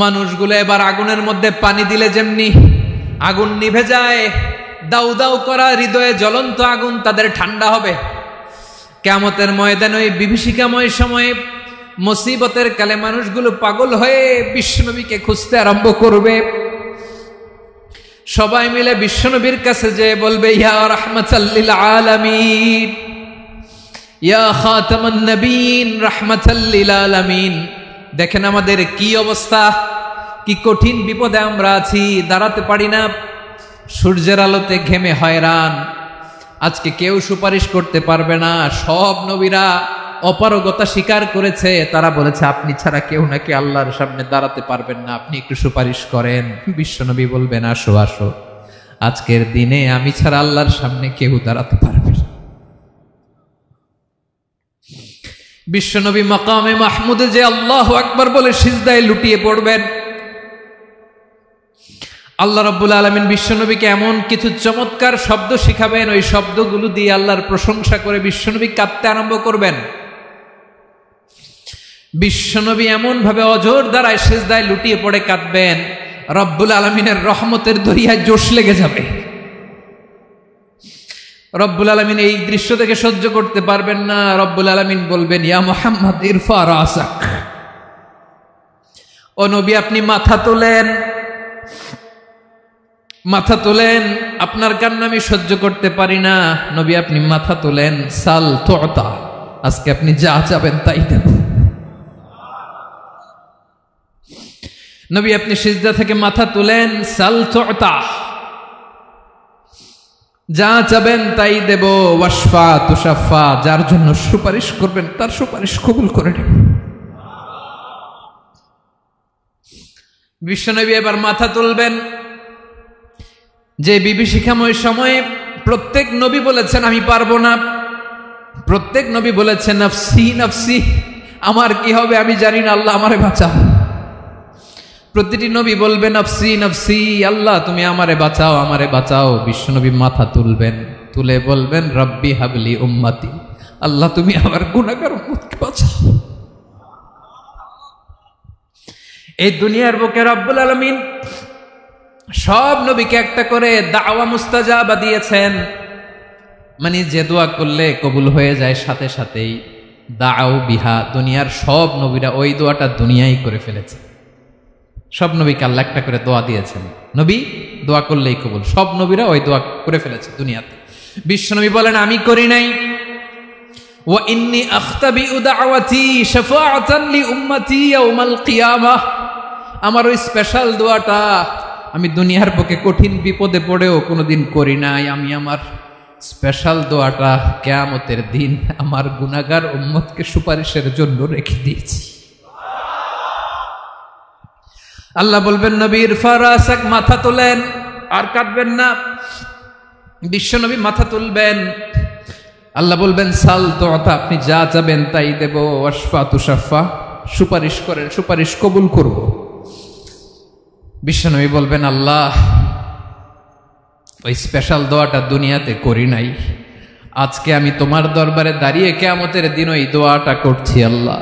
মানুষগুলো এবার আগুনের মধ্যে পানি দিলে যেমনি আগুন নিভে যায়, দাউ দাউ করা হৃদয়ে জ্বলন্ত আগুন তাদের ঠান্ডা হবে। কিয়ামতের ময়দানে ওই বিভীষিকাময় সময়ে মুসিবতের কালে মানুষগুলো পাগল হয়ে বিশ্বনবীকে খুঁজতে আরম্ভ করবে। সবাই মিলে বিশ্বনবীর কাছে যেয়ে বলবে, ইয়া রাহমাতাল লিল আলামিন, ইয়া খাতামান নবীন, রাহমাতাল লিল আলামিন। দেখেন আমাদের কি অবস্থা, কি কঠিন বিপদে আমরা আছি, দাঁড়াতে পারি না, সূর্যের আলোতে ঘেমে হয়রান। আজকে কেউ সুপারিশ করতে পারবে না। সব নবীরা অপারগতা স্বীকার করেছে, তারা বলেছে আপনি ছাড়া কেউ নাকি আল্লাহর সামনে দাঁড়াতে পারবেন না, আপনি একটু সুপারিশ করেন। বিশ্বনবী বলবেন, আসো আসো, আজকের দিনে আমি ছাড়া আল্লাহর সামনে কেউ দাঁড়াতে পারবে না। বিশ্বনবী মাকামে মাহমুদে যে আল্লাহু আকবার বলে সিজদায় লুটিয়ে পড়বেন। আল্লাহ রাব্বুল আলামিন বিশ্বনবীকে এমন কিছু চমৎকার শব্দ শিখাবেন, ওই শব্দগুলো দিয়ে আল্লাহর প্রশংসা করে বিশ্বনবী কাঁদতে আরম্ভ করবেন। বিশ্বনবী এমন ভাবে অজর দ্বারায় সিজদায় লুটিয়ে পড়ে কাঁদবেন, রব্বুল আলামিনের রহমতের দরিয়ায় জোশ লেগে যাবে। রব্বুল আলামিন এই দৃশ্য থেকে সহ্য করতে পারবেন না। রব্বুল আলামিন বলবেন, ইয়া মুহাম্মদ ইরফা রাসাক, ও নবী আপনি মাথা তোলেন, মাথা তোলেন, আপনার কান্না আমি সহ্য করতে পারি না। নবী আপনি মাথা তোলেন, সাল তুতা, আজকে আপনি যা চাবেন তাই দেব। নবী আপনি সিজদা থেকে মাথা তুলেন, সাল তুতা, যা চাবেন তাই দেব। ওয়াশফা তুশাফা, যার জন্য সুপারিশ করবেন তার সুপারিশ কবুল করে নেব। বিশ্বনবী এবার মাথা তুলবেন। যে বিভীষিকাময় সময়ে প্রত্যেক নবী বলেছেন আমি পারবো না, প্রত্যেক নবী বলেছেন নফসি নফসি, আমার কি হবে আমি জানি না, আল্লাহ আমারে বাঁচাও। প্রতিটি নবী বলবেন নফসি নফসি, আল্লাহ তুমি আমারে বাঁচাও, আমারে বাঁচাও। বিশ্বনবী মাথা তুলবেন, তুলে বলবেন রব্বি হাবলি উম্মতি, আল্লাহ তুমি আমার গুনাহগার উম্মতকে বাঁচাও। এই দুনিয়ার বুকে রব্বুল আলামিন সব নবীকে একটা করে দাওয়া মুস্তাজাবা দিয়েছেন, মানে যে দোয়া করলে কবুল হয়ে যায় সাথে সাথেই। দাও বিহা, দুনিয়ার সব নবীরা ওই দোয়াটা দুনিয়ায় করে ফেলেছে। সব নবীকে আল্লাহ একটা করে দোয়া দিয়েছেন, নবী দোয়া করলেই কবুল। সব নবীরা ওই দোয়া করে ফেলেছে দুনিয়াতে। বিশ্বনবী বলেন আমি করি নাই। ওয়া ইন্নী আখতাবিউ দাওয়াতি শাফাআতান লি উম্মতি ইয়াউমাল কিয়ামাহ, আমার ওই স্পেশাল দোয়াটা আমি দুনিয়ার বুকে কঠিন বিপদে পড়েও কোনোদিন করি নাই। আমি আমার স্পেশাল দোয়াটা কিয়ামতের দিন আমার গুনাহগার উম্মতকে সুপারিশের জন্য রেখে দিয়েছি। আল্লাহ বলবেন নবী ইরফা রাসাক, মাথা তোলেন, আর কাঁদবেন না। বিশ্বনবী মাথা তুলবেন, আল্লাহ বলবেন সাল তুতা, আপনি যা চাবেন তাই দেব। ওয়াশফা তুশাফা, সুপারিশ করেন, সুপারিশ কবুল করব। বিশ্বনবী বলবেন আল্লাহ ওই স্পেশাল দোয়াটা দুনিয়াতে করি নাই, আজকে আমি তোমার দরবারে দাঁড়িয়ে কিয়ামতের দিন ওই দোয়াটা করছি। আল্লাহ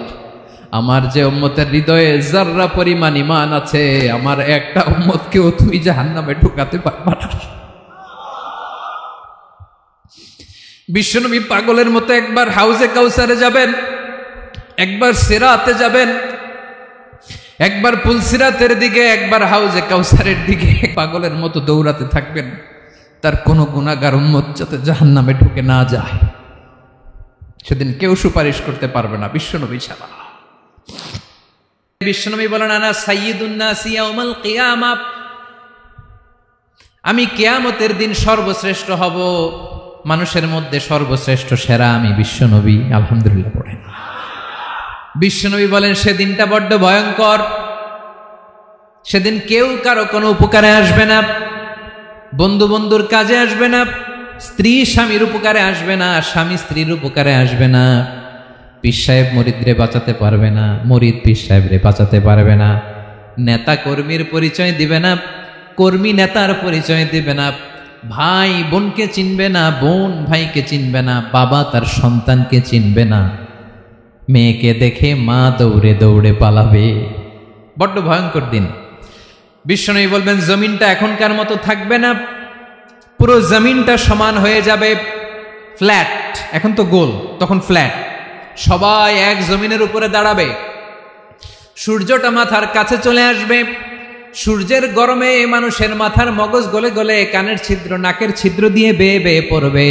আমার যে উম্মতের হৃদয়ে যাররা পরিমাণ ঈমান আছে, আমার একটা উম্মতকেও তুমি জাহান্নামে ঢুকাতে পারবা না। বিশ্বনবী পাগলের মতো একবার হাউজে কাউসারে যাবেন, একবার সিরাতে যাবেন, একবার পুলসিরাতের দিকে, একবার হাউজে কাউসারের দিকে, পাগলের মতো দৌড়াতে থাকবেন, তার কোনো গুনাহগার উম্মত যাতে জাহান্নামে ঢুকে না যায়। সেদিন কেউ সুপারিশ করতে পারবে না বিশ্বনবী ছাড়া। বিশ্বনবী বলেন আনা সাইয়্যিদুন নাসি ইয়াউমাল কিয়ামাহ, আমি কিয়ামতের দিন সর্বশ্রেষ্ঠ হব, মানুষের মধ্যে সর্বশ্রেষ্ঠ সেরা আমি বিশ্বনবী। আলহামদুলিল্লাহ পড়েন। বিশ্বনবী বলেন সেদিনটা বড্ড ভয়ঙ্কর, সেদিন কেউ কারো কোনো উপকারে আসবে না, বন্ধু বন্ধুর কাজে আসবে না, স্ত্রী স্বামীর উপকারে আসবে না, স্বামী স্ত্রীর উপকারে আসবে না, পীর সাহেব মুরিদরে বাঁচাতে পারবে না, মুরিদ পীর সাহেবরে বাঁচাতে পারবে না, নেতা কর্মীর পরিচয় দিবে না, কর্মী নেতার পরিচয় দিবে না, ভাই বোনকে চিনবে না, বোন ভাইকে চিনবে না, বাবা তার সন্তানকে চিনবে না, মেয়েকে দেখে মা দৌড়ে দৌড়ে পালাবে, বড্ড ভয়ঙ্কর দিন। বিশ্বনবী বলবেন জমিনটা এখনকার মতো থাকবে না, পুরো জমিনটা সমান হয়ে যাবে, ফ্ল্যাট। এখন তো গোল, তখন ফ্ল্যাট। সবাই এক জমিনের উপরে দাঁড়াবে, সূর্যটা মাথার কাছে চলে আসবে, সূর্যের গরমে মানুষের মাথার মগজ গলে গলে কানের ছিদ্র নাকের ছিদ্র দিয়ে বেয়ে বেয়ে পড়বে।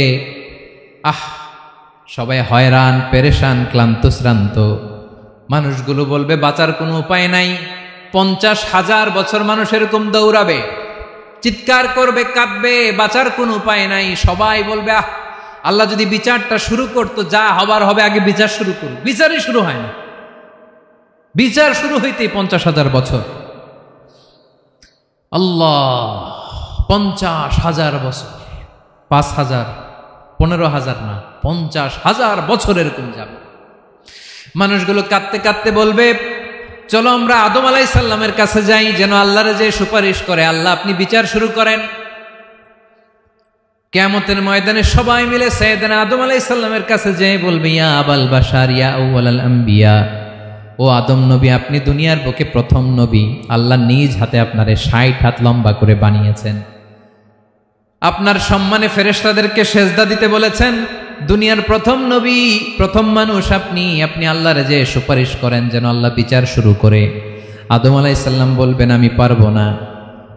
সবাই হয়রান, পেরেশান, ক্লান্ত শ্রান্ত। মানুষগুলো বলবে বাঁচার কোনো উপায় নাই। 50,000 বছর মানুষ এরকম দৌড়াবে, চিৎকার করবে, কাঁদবে, বাঁচার কোনো উপায় নাই। সবাই বলবে আল্লাহ যদি বিচারটা শুরু করতো, যা হবার হবে, আগে বিচার শুরু করুক। বিচারই শুরু হয় না, বিচার শুরু হইতেই 50,000 বছর। আল্লাহ, 50,000 বছর, 5,000, 15,000 না, 50,000 বছর এরকম যাবে। মানুষগুলো কাঁদতে কাঁদতে বলবে চলো আমরা আদম আলাইহিস সালামের কাছে যাই, যেন আল্লাহরে যে সুপারিশ করে, আল্লাহ আপনি বিচার শুরু করেন। কিয়ামতের ময়দানে সবাই মিলে সাইয়েদনা আদম আলাইহিস সালামের কাছে যেয়ে বলবে ইয়া আবাল বাশার ইয়া আউয়ালাল আম্বিয়া, ও আদম নবী, আপনি দুনিয়ার বুকে প্রথম নবী। আল্লাহ নিজ হাতে আপনারে 60 হাত লম্বা করে বানিয়েছেন, আপনার সম্মানে ফেরেশতাদেরকে সেজদা দিতে বলেছেন। দুনিয়ার প্রথম নবী, প্রথম মানুষ আপনি। আপনি আল্লাহরে যে সুপারিশ করেন যেন আল্লাহ বিচার শুরু করে। আদম আলাইহিস সালাম বলবেন আমি পারবো না,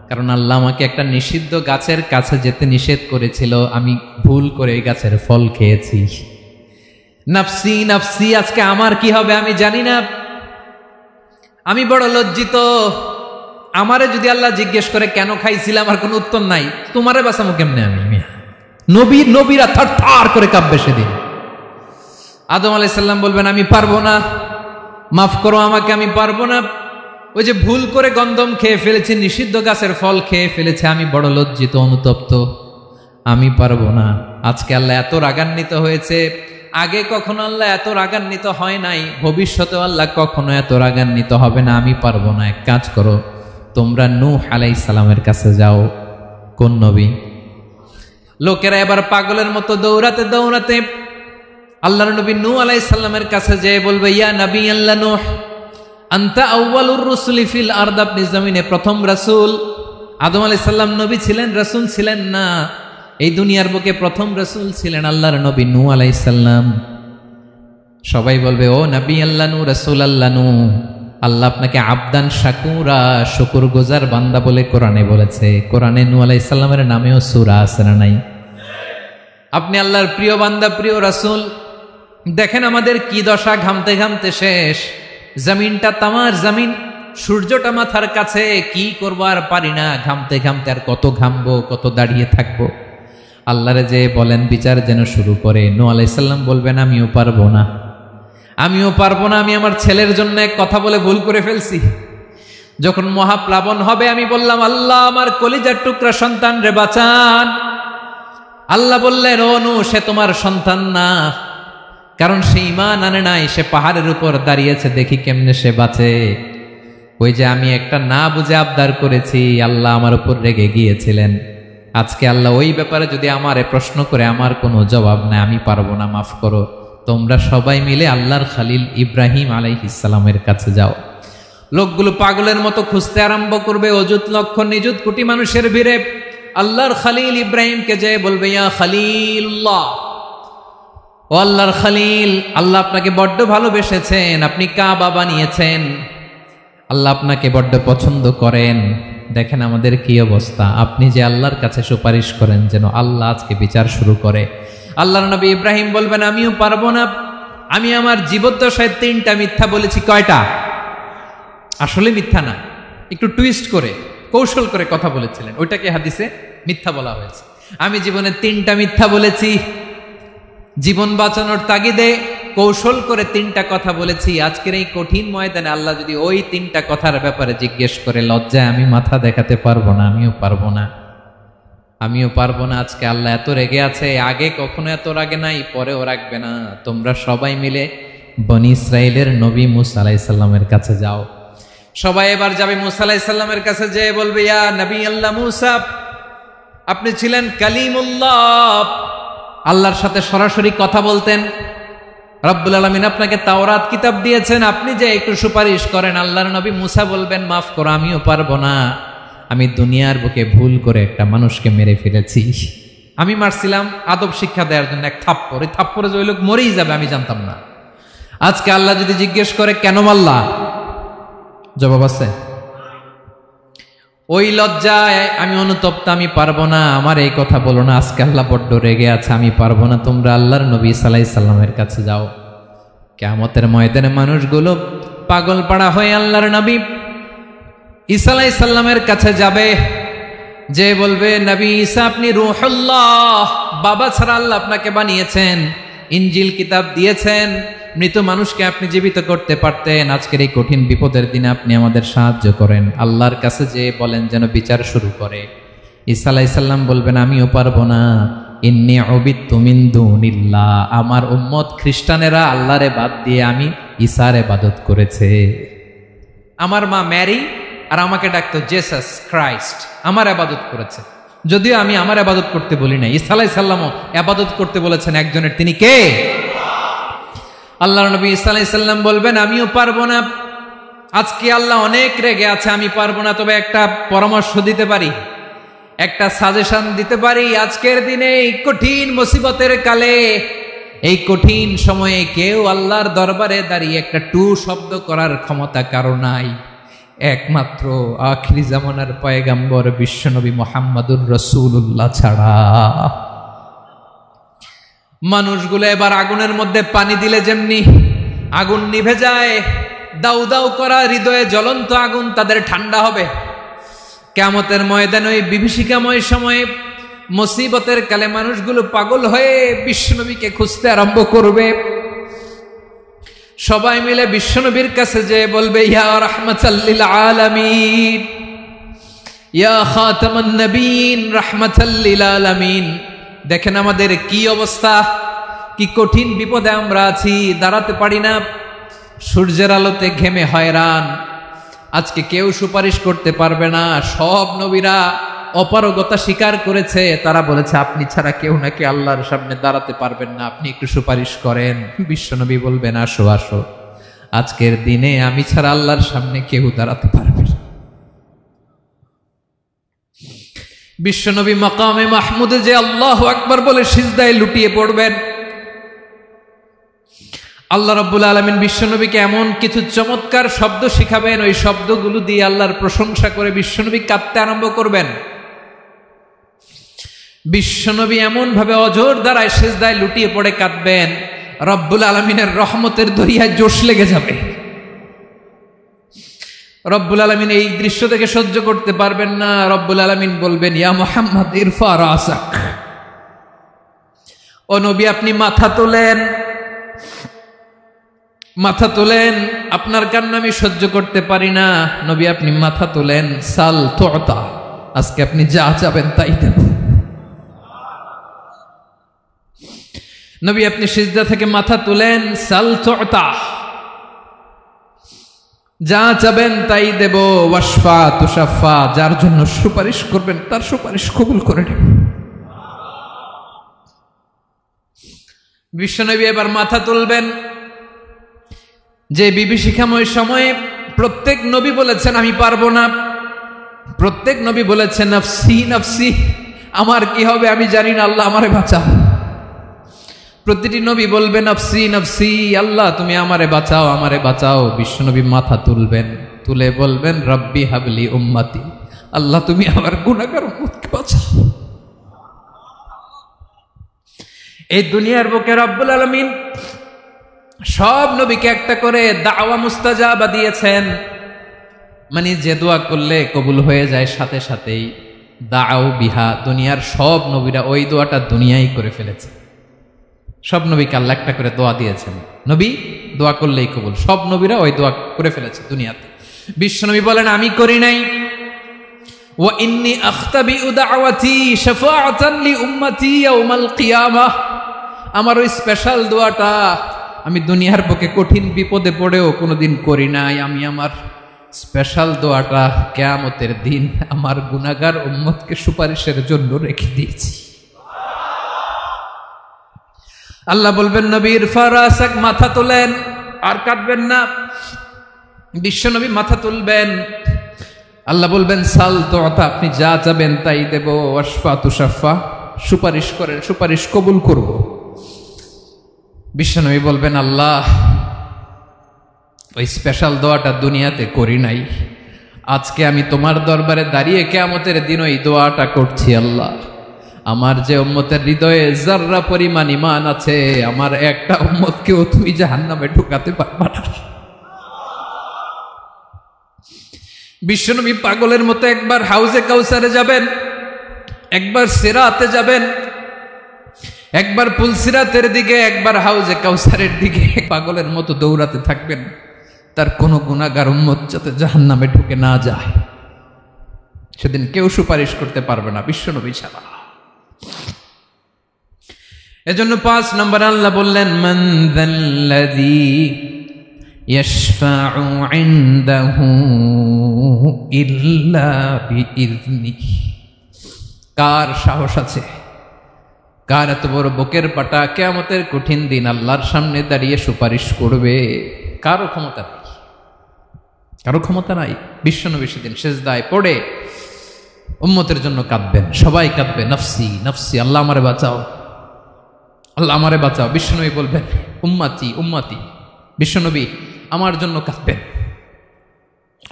কারণ আল্লাহ আমাকে একটা নিষিদ্ধ গাছের কাছে যেতে নিষেধ করেছিল, আমি ভুল করে এই গাছের ফল খেয়েছি। নাফসি নাফসি, আজকে আমার কি হবে আমি জানি না, আমি বড় লজ্জিত। আমারে যদি আল্লাহ জিজ্ঞেস করে কেন খাইছিলাম, আমার কোনো উত্তর নাই। তোমারে বাঁচামো কেমনে আমি? নবীরা থার থার করে কাঁপবে সেদিন। আদম আলাইহিস সালাম বলবেন আমি পারবো না, মাফ করো আমাকে, আমি পারবো না। ওই যে ভুল করে গন্ধম খেয়ে ফেলেছি, নিষিদ্ধ গাছের ফল খেয়ে ফেলেছে, আমি বড় লজ্জিত, অনুতপ্ত, আমি পারবো না। আজকে আল্লাহ এত রাগান্বিত হয়েছে, আগে কখনো আল্লাহ এত রাগান্বিত হয় নাই, ভবিষ্যতেও আল্লাহ কখনো এত রাগান্বিত হবে না। আমি পারবো না। এক কাজ করো, তোমরা নূহ আলাইহিস সালামের কাছে যাও। কোন নবী? লোকেরা এবার পাগলের মতো দৌড়াতে দৌড়াতে আল্লাহর নবী নূহ আলাইহিস সালামের কাছে যেয়ে বলবে ইয়া নবী আল্লাহ নূহ, আনতা আউয়ালুর রুসুলি ফিল আরদ, আপনি জমিনে প্রথম রাসূল। আদম আলাইহিস সালাম নবী ছিলেন, রাসূল ছিলেন না। এই দুনিয়ার বুকে প্রথম রাসূল ছিলেন আল্লাহর নবী নূহ আলাইহিস সালাম। সবাই বলবে ও নবী আল্লাহ নূহ, রাসূল আল্লাহ নূহ, আল্লাহ আপনাকে আবদান শাকুরা, শুকর গুজার বান্দা বলে কোরআনে বলেছে। কোরআনে নূহ আলাইহিস সালামের নামেও সূরা আছে না নাই? আপনি আল্লাহর প্রিয় বান্দা, প্রিয় রাসূল। দেখেন আমাদের কি দশা, ঘামতে ঘামতে শেষ। জমিনটা তামার জমিন, সূর্যটা মাথার কাছে, কি করবো আর পারি না, ঘামতে ঘামতে আর কত ঘামবো, কত দাঁড়িয়ে থাকবো। আল্লাহরে যে বলেন বিচার যেন শুরু করে। নূহ আলাইহিস সালাম বলবেন আমিও পারবো না, আমিও পারবো না। আমি আমার ছেলের জন্য এক কথা বলে ভুল করে ফেলছি। যখন মহাপ্লাবন হবে আমি বললাম আল্লাহ আমার কলিজার টুকরা সন্তান রে বাঁচান। আল্লাহ বললেন ও নূহ, সে তোমার সন্তান না, কারণ সে ঈমান আনে নাই, সে পাহাড়ের উপর দাঁড়িয়েছে, দেখি কেমনে সে বাঁচে। ওই যে আমি একটা না বুঝে আবদার করেছি, আল্লাহ আমার উপর রেগে গিয়েছিলেন। আজকে আল্লাহ ওই ব্যাপারে যদি আমারে প্রশ্ন করে, আমার কোনো জবাব নাই, আমি পারবো না, মাফ করো। তোমরা সবাই মিলে আল্লাহর খালিল ইব্রাহিম আলাইহিস সালামের কাছে যাও। লোকগুলো পাগলের মতো খুঁজতে আরম্ভ করবে, অযুত লক্ষ নিযুত কোটি মানুষের ভিড়ে আল্লাহর খালিল ইব্রাহিমকে যে বলবে ইয়া খালিলুল্লাহ, ও আল্লাহর খালিল, আল্লাহ আপনাকে বড্ড ভালোবেসেছেন, আপনি কাবা বানিয়েছেন, আল্লাহ আপনাকে বড্ড পছন্দ করেন। দেখেন আমাদের কি অবস্থা। আপনি যে আল্লাহর কাছে সুপারিশ করেন যেন আল্লাহ আজকে বিচার শুরু করে। আল্লাহর নবী ইব্রাহিম বলবেন আমিও পারবো না, আমি আমার জীবদ্দশায় 3টা মিথ্যা বলেছি। কয়টা? আসলে মিথ্যা না, একটু টুইস্ট করে কৌশল করে কথা বলেছিলেন, ওইটাকে হাদিসে মিথ্যা বলা হয়েছে। আমি জীবনে 3টা মিথ্যা বলেছি, জীবন বাঁচানোর তাগিদে কৌশল করে 3টা কথা বলেছি। আজকের এই কঠিন ময়দানে আল্লাহ যদি ওই 3টা কথার ব্যাপারে জিজ্ঞেস করে, লজ্জায় আমি মাথা দেখাতে পারবো না, আমিও পারবো না, আমিও পারবো না। আজকে আল্লাহ এত রেগে আছে, আগে কখনো এত রাগে নাই, পরেও রাখবে না। তোমরা সবাই মিলে বনি ইসরাইলের নবী মূসা আলাইহিস সালামের কাছে যাও। সবাই এবার যাবে মূসা আলাইহিস সালামের কাছে, যেয়ে বলবে ইয়া নবী আল্লাহ মূসা, আপনি ছিলেন কালিমুল্লাহ, আল্লাহর সাথে সরাসরি কথা বলতেন। রব্বুল আলামিন আপনাকে তাওরাত কিতাব দিয়েছেন, আপনি যে একটু সুপারিশ করেন। আল্লাহর নবী মুসা বলবেন, মাফ করো, আমিও পারবো না, আমি দুনিয়ার বুকে ভুল করে একটা মানুষকে মেরে ফেলেছি। আমি মারছিলাম আদব শিক্ষা দেওয়ার জন্য এক থাপ্পড়, এই থাপ্পড়ে যে ওই লোক মরেই যাবে আমি জানতাম না। আজকে আল্লাহ যদি জিজ্ঞেস করে কেন মারলা, জবাব আছে? ওই লজ্জায় আমি অনুতপ্ত, আমি পারবো না, আমার এই কথা বলো না। আজকে আল্লাহ বড্ড রেগে আছে, আমি পারবো না, তোমরা আল্লাহর নবী ঈসা আলাইহিস সালামের কাছে যাও। কিয়ামতের ময়দানে মানুষগুলো পাগল পাড়া হয়ে আল্লাহর নবী ঈসা আলাইহিস সালামের কাছে যাবে, যে বলবে, নবী ঈসা আপনি রূহুল্লাহ, বাবা ছাড়া আল্লাহ আপনাকে বানিয়েছেন, ইনজিল কিতাব দিয়েছেন, মৃত মানুষকে আপনি জীবিত করতে পারতেন, আজকের এই কঠিন বিপদের দিনে আপনি আমাদের সাহায্য করেন। আল্লাহর কাছে যে বলেন যেন বিচার শুরু করে। ঈসা আলাইহিস সালাম বলবেন, আমিও পারবো না, ইন্নী উবিদতু মিন দুনিল্লাহ, আমার উম্মত খ্রিস্টানেরা আল্লাহরে বাদ দিয়ে আমি ঈসার ইবাদত করেছে। আমার মা ম্যারি আর আমাকে ডাকতো জেসাস ক্রাইস্ট, আমার ইবাদত করেছে, যদিও আমি আমার ইবাদত করতে বলি না। ঈসা আলাইহিস সালামও ইবাদত করতে বলেছেন একজনের, তিনি কে? আল্লাহর নবী ঈসা আলাইহিস সালাম বলবেন, আমিও পারবো না, আজকে আল্লাহ অনেক রেগে আছে, আমি পারবো না, তবে একটা পরামর্শ দিতে পারি, একটা সাজেশন দিতে পারি। আজকের দিনে এই কঠিন মুসিবতের কালে, এই কঠিন সময়ে কেউ আল্লাহর দরবারে দাঁড়িয়ে একটা টু শব্দ করার ক্ষমতা কারো নাই, একমাত্র আখিরি জামানার পয়গাম্বর বিশ্বনবী মুহাম্মদুর রাসূলুল্লাহ ছাড়া। মানুষগুলো এবার আগুনের মধ্যে পানি দিলে যেমনি আগুন নিভে যায়, দাউ দাউ করা হৃদয়ে জ্বলন্ত আগুন তাদের ঠান্ডা হবে। কিয়ামতের ময়দানে ওই বিভীষিকাময় সময়ে মুসিবতের কালে মানুষগুলো পাগল হয়ে বিশ্বনবীকে খুঁজতে আরম্ভ করবে। সবাই মিলে বিশ্বনবীর কাছে যে বলবে, ইয়া রাহমাতাল লিল আলামিন, ইয়া খাতামান নবীন, রাহমাতাল লিল আলামিন। দেখেন আমাদের কি অবস্থা, কি কঠিন বিপদে আমরা আছি, দাঁড়াতে পারি না, সূর্যের আলোতে ঘেমে হয়রান। আজকে কেউ সুপারিশ করতে পারবে না। সব নবীরা অপারগতা স্বীকার করেছে, তারা বলেছে আপনি ছাড়া কেউ নাকি আল্লাহর সামনে দাঁড়াতে পারবেন না, আপনি একটু সুপারিশ করেন। বিশ্বনবী বলবেন, আসো আসো, আজকের দিনে আমি ছাড়া আল্লাহর সামনে কেউ দাঁড়াতে পারবে না। বিশ্বনবী মাকামে মাহমুদে যে আল্লাহু আকবার বলে সিজদায় লুটিয়ে পড়বেন। আল্লাহ রাব্বুল আলামিন বিশ্বনবীকে এমন কিছু চমৎকার শব্দ শিখাবেন, ওই শব্দগুলো দিয়ে আল্লাহর প্রশংসা করে বিশ্বনবী কাঁদতে আরম্ভ করবেন। বিশ্বনবী এমন ভাবে অজর দ্বারায় সিজদায় লুটিয়ে পড়ে কাঁদবেন, রব্বুল আলামিনের রহমতের দরিয়ায় জোশ লেগে যাবে। রব্বুল আলামিন এই দৃশ্য থেকে সহ্য করতে পারবেন না। রব্বুল আলামিন বলবেন, ইয়া মুহাম্মদ ইরফা রাসাক, ও নবী আপনি মাথা তোলেন, মাথা তোলেন, আপনার কান্না আমি সহ্য করতে পারি না। নবী আপনি মাথা তোলেন, সাল তুতা, আজকে আপনি যা চাবেন তাই দেব। নবী আপনি সিজদা থেকে মাথা তুলেন, সাল তুতা, যা চাবেন তাই দেব। ওয়াশফা তুশাফা, যার জন্য সুপারিশ করবেন তার সুপারিশ কবুল করে নেব। বিশ্বনবী এবার মাথা তুলবেন। যে বিভীষিকাময় সময়ে প্রত্যেক নবী বলেছেন আমি পারবো না, প্রত্যেক নবী বলেছেন নফসি নফসি, আমার কি হবে আমি জানি না, আল্লাহ আমারে বাঁচাও। প্রতিটি নবী বলবেন নফসি নফসি, আল্লাহ তুমি আমারে বাঁচাও, আমারে বাঁচাও। বিশ্বনবী মাথা তুলবেন, তুলে বলবেন রব্বি হাবলি উম্মতি, আল্লাহ তুমি আমার গুনাহগার উম্মতকে বাঁচাও। এই দুনিয়ার বুকে রব্বুল আলামিন সব নবীকে একটা করে দাওয়া মুস্তাজাবা দিয়েছেন, মানে যে দোয়া করলে কবুল হয়ে যায় সাথে সাথেই। দাও বিহা, দুনিয়ার সব নবীরা ওই দোয়াটা দুনিয়ায় করে ফেলেছে। সব নবীকে আল্লাহ একটা করে দোয়া দিয়েছেন, নবী দোয়া করলেই কবুল। সব নবীরা ওই দোয়া করে ফেলেছে দুনিয়াতে। বিশ্বনবী বলেন আমি করি নাই। ওয়া ইন্নী আখতাবিউ দাওয়াতি শাফাআতান লি উম্মতি ইয়াউমাল কিয়ামাহ, আমার ওই স্পেশাল দোয়াটা আমি দুনিয়ার বুকে কঠিন বিপদে পড়েও কোনোদিন করি নাই। আমি আমার স্পেশাল দোয়াটা কিয়ামতের দিন আমার গুনাহগার উম্মতকে সুপারিশের জন্য রেখে দিয়েছি। আল্লাহ বলবেন নবীর ফারাসাক, মাথা তোলেন, আর কাটবেন না। বিশ্বনবী মাথা তুলবেন। আল্লাহ বলবেন সাল তুতা, আপনি যা চাবেন তাই দেব। ওয়াশফা তুশাফা, সুপারিশ করেন, সুপারিশ কবুল করব। বিশ্বনবী বলবেন আল্লাহ, ওই স্পেশাল দোয়াটা দুনিয়াতে করি নাই, আজকে আমি তোমার দরবারে দাঁড়িয়ে কিয়ামতের দিন ওই দোয়াটা করছি। আল্লাহ, আমার যে উম্মতের হৃদয়ে যাররা পরিমাণ ঈমান আছে, আমার একটা উম্মতকেও তুই জাহান্নামে ঢুকাতে পারবা না। বিশ্বনবী পাগলের মতো একবার হাউজে কাউসারে যাবেন, একবার সিরাতে যাবেন, একবার পুলসিরাতের দিকে, একবার হাউজে কাউসারের দিকে পাগলের মতো দৌড়াতে থাকবেন। তার কোনো গুনাহগার উম্মত যাতে জাহান্নামে ঢুকে না যায়। সেদিন কেউ সুপারিশ করতে পারবে না বিশ্বনবী ছাড়া। এজন্য 5 নম্বর আল্লাহ বললেন মান যাল্লাযী ইয়াশফাউ ইনদাহু ইল্লা বিইযনিহি। কার সাহস আছে, কার এত বড় বুকের পাটা কিয়ামতের কঠিন দিন আল্লাহর সামনে দাঁড়িয়ে সুপারিশ করবে? কারো ক্ষমতা নেই, কারো ক্ষমতা নাই। বিশ্বনবী সেদিন সিজদায় পড়ে উম্মতের জন্য কাঁদবেন, সবাই কাঁদবে, নফসি নফসি, আল্লাহ আমারে বাঁচাও, আল্লাহ আমারে বাঁচাও। বিশ্বনবী বলবেন উম্মতি উম্মতি। বিশ্বনবী আমার জন্য কাঁদবেন,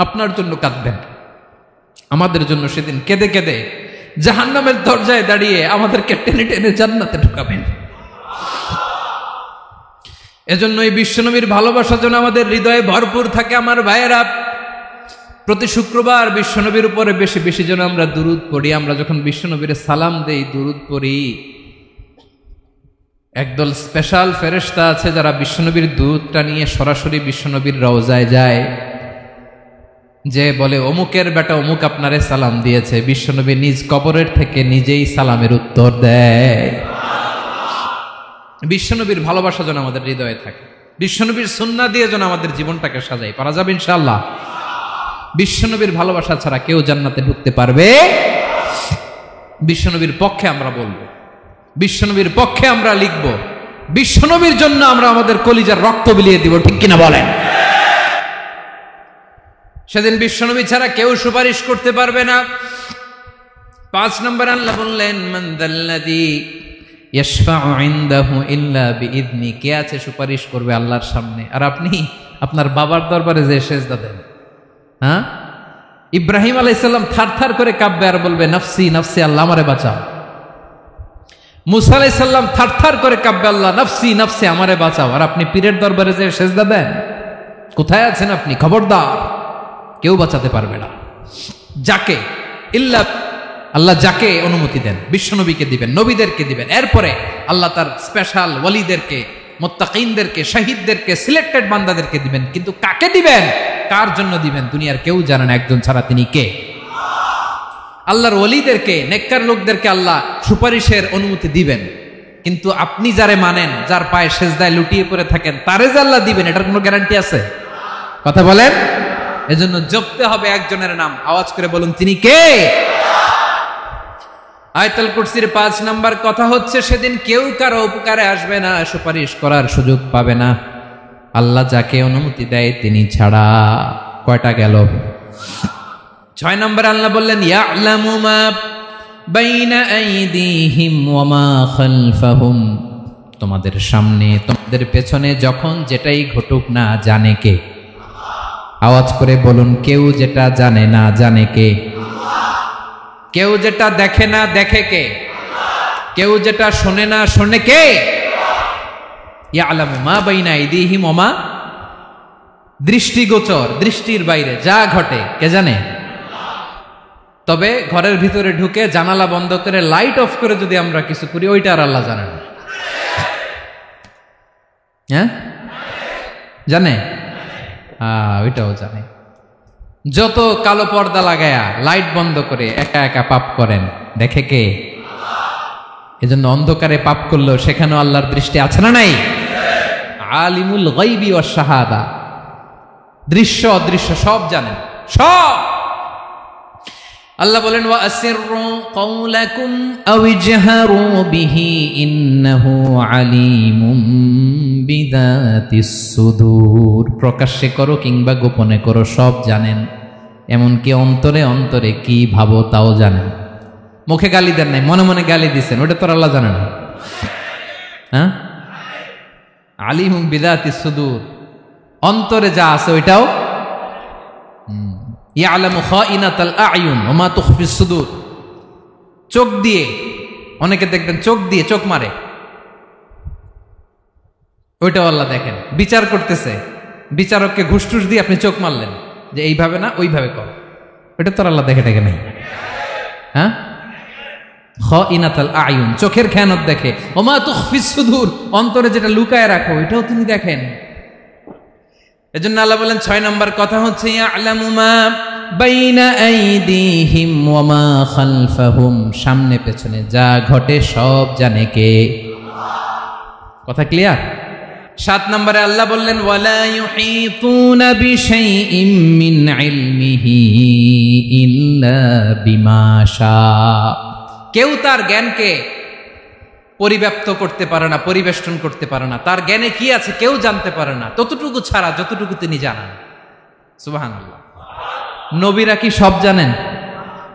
আপনার জন্য কাঁদবেন, আমাদের জন্য সেদিন কেঁদে কেঁদে জাহান্নামের দরজায় দাঁড়িয়ে আমাদেরকে টেনে টেনে জান্নাতে ঢুকাবেন। এজন্য এই বিশ্বনবীর ভালোবাসা যেন আমাদের হৃদয়ে ভরপুর থাকে। আমার ভাইয়েরা, প্রতি শুক্রবার বিশ্বনবীর উপরে বেশি বেশি যেন আমরা দুরূদ পড়ি। আমরা যখন বিশ্বনবীর সালাম দেই, দুরূদ পড়ি, একদল স্পেশাল ফেরেশতা আছে যারা বিশ্বনবীর দুরূদটা নিয়ে সরাসরি বিশ্বনবীর রওজায় যায়, যে বলে অমুকের বেটা অমুক আপনারে সালাম দিয়েছে। বিশ্বনবী নিজ কবরের থেকে নিজেই সালামের উত্তর দেয়। বিশ্বনবীর ভালোবাসা যেন আমাদের হৃদয়ে থাকে, বিশ্বনবীর সুন্নাহ দিয়ে যেন আমাদের জীবনটাকে সাজাই। পারা যাবে ইনশাআল্লাহ। বিশ্বনবীর ভালোবাসা ছাড়া কেউ জান্নাতে ঢুকতে পারবে? বিশ্বনবীর পক্ষে আমরা বলবো, বিশ্বনবীর পক্ষে আমরা লিখব, বিশ্বনবীর জন্য আমরা আমাদের কলিজার রক্ত বিলিয়ে দিব, ঠিক কিনা বলেন? সেদিন বিশ্বনবী ছাড়া কেউ সুপারিশ করতে পারবে না। 5 নম্বর আল্লাহ বললেন মান যাল্লাযী ইয়াশফাউ ইনদাহু ইল্লা বিইযনি। কে আছে সুপারিশ করবে আল্লাহর সামনে? আর আপনি আপনার বাবার দরবারে যে সেজদা দেন, হ্যাঁ, ইব্রাহিম আলাইহিস সালাম থারথার করে কাঁপবে আর বলবে নফসি নফসি, আল্লাহ আমারে বাঁচাও। মুসা আলাইহিস সালাম থারথার করে কাঁপবে, আল্লাহ নফসি নফসি, আমারে বাঁচাও। আর আপনি পীরের দরবারে যে সেজদা দেন, কোথায় আছেন আপনি? খবরদার, কেউ বাঁচাতে পারবে না। যাকে ইল্লা আল্লাহ যাকে অনুমতি দেন, বিশ্বনবীকে দিবেন, নবীদেরকে দিবেন, এরপরে আল্লাহ তার স্পেশাল ওয়ালিদেরকে, মুত্তাকিনদেরকে, শহীদদেরকে, সিলেক্টেড বান্দাদেরকে দিবেন। কিন্তু কাকে দিবেন, কার জন্য দিবেন, দুনিয়ার কেউ জানে না একজন ছাড়া, তিনি কে? আল্লাহর ওয়ালিদেরকে, নেককার লোকদেরকে আল্লাহ সুপারিশের অনুমতি দিবেন। কিন্তু আপনি যারে মানেন, যার পায়ে সেজদায় লুটিয়ে পড়ে থাকেন, তারে যে আল্লাহ দিবেন, এটার কোনো গ্যারান্টি আছে? কথা বলেন। এজন্য জপতে হবে একজনের নাম, আওয়াজ করে বলুন, তিনি কে? আয়াতুল কুরসির 5 নাম্বার কথা হচ্ছে সেদিন কেউ কারো উপকারে আসবে না, সুপারিশ করার সুযোগ পাবে না, আল্লাহ যাকে অনুমতি দেয় তিনি ছাড়া। কয়টা গেল? 6 নাম্বার আল্লাহ বললেন ইয়ালামু মা বাইনা আইদিহিম ওয়া মা খালফাহুম। তোমাদের সামনে, তোমাদের পেছনে যখন যেটাই ঘটুক না জানে কে? আওয়াজ করে বলুন, কেউ যেটা জানে না জানে কে? কেউ যেটা দেখে না দেখে কে? কেউ যেটা শোনে না শোনে কে? ইয়ালামু মা বাইনা আইদিহিম ওয়া মা, দৃষ্টিগোচর, দৃষ্টির বাইরে যা ঘটে কে জানে? তবে ঘরের ভিতরে ঢুকে জানালা বন্ধ করে লাইট অফ করে যদি আমরা কিছু করি, ওইটা আর আল্লাহ জানে না। হ্যাঁ, জানে? ওইটাও জানে। যত কালো পর্দা লাগায়া লাইট বন্ধ করে একা একা পাপ করেন, দেখে কে? এজন্য অন্ধকারে পাপ করলেও সেখানেও আল্লাহর দৃষ্টি আছে না নাই? আলিমুল গায়বি ওয়াশ শাহাদা, দৃশ্য অদৃশ্য সব জানেন, সব। আল্লাহ বলেন ওয়া আসিররু কাওলাকুম আও ইজহারু বিহি ইন্নাহু আলিমুম বিযাতিস সুদূর। প্রকাশ্যে করো কিংবা গোপনে করো, সব জানেন, এমনকি অন্তরে অন্তরে কি ভাবো তাও জানেন। মুখে গালি দেন নাই, মনে মনে গালি দিচ্ছেন, ওটা তো আল্লাহ জানে না। হ্যাঁ, আলিমুম বিযাতিস সুদূর, অন্তরে যা আছে ওইটাও। ইয়ালামু খাইনাতাল আয়ুন ওয়া মা তুখফিস সুদূর। চোখ দিয়ে, অনেকে দেখবেন চোখ দিয়ে চোখ মারে, ওইটাও আল্লাহ দেখেন। বিচার করতেছে, বিচারককে ঘুষ টুস দিয়ে আপনি চোখ মারলেন যে এইভাবে না ওইভাবে কর, ওইটা তো আল্লাহ দেখে দেখে নাই। হ্যাঁ, খাইনাতাল আয়ুন, চোখের খেয়ানত দেখে। ওয়া মা তুখফিস সুদূর, অন্তরে যেটা লুকায় রাখো ওইটাও তিনি দেখেন। এজন্য আল্লাহ বলেন 6 নম্বর কথা হচ্ছে ইয়ালামু মা বাইনা আইদিহিম ওয়া মা খালফাহুম, সামনে পেছনে যা ঘটে সব জানে কে? কথা ক্লিয়ার? 7 নম্বরে আল্লাহ বললেন ওয়ালা ইউহিতুনা বিশাইইম মিন ইলমিহি ইল্লা বিমা শা। কেউ তার জ্ঞানকে পরিব্যাপ্ত করতে পারে না, পরিবেষ্টন করতে পারে না। তার জ্ঞানে কি আছে কেউ জানতে পারে না, ততটুকু ছাড়া যতটুকু তিনি জানান। সুবহানাল্লাহ। নবীরা কি সব জানেন?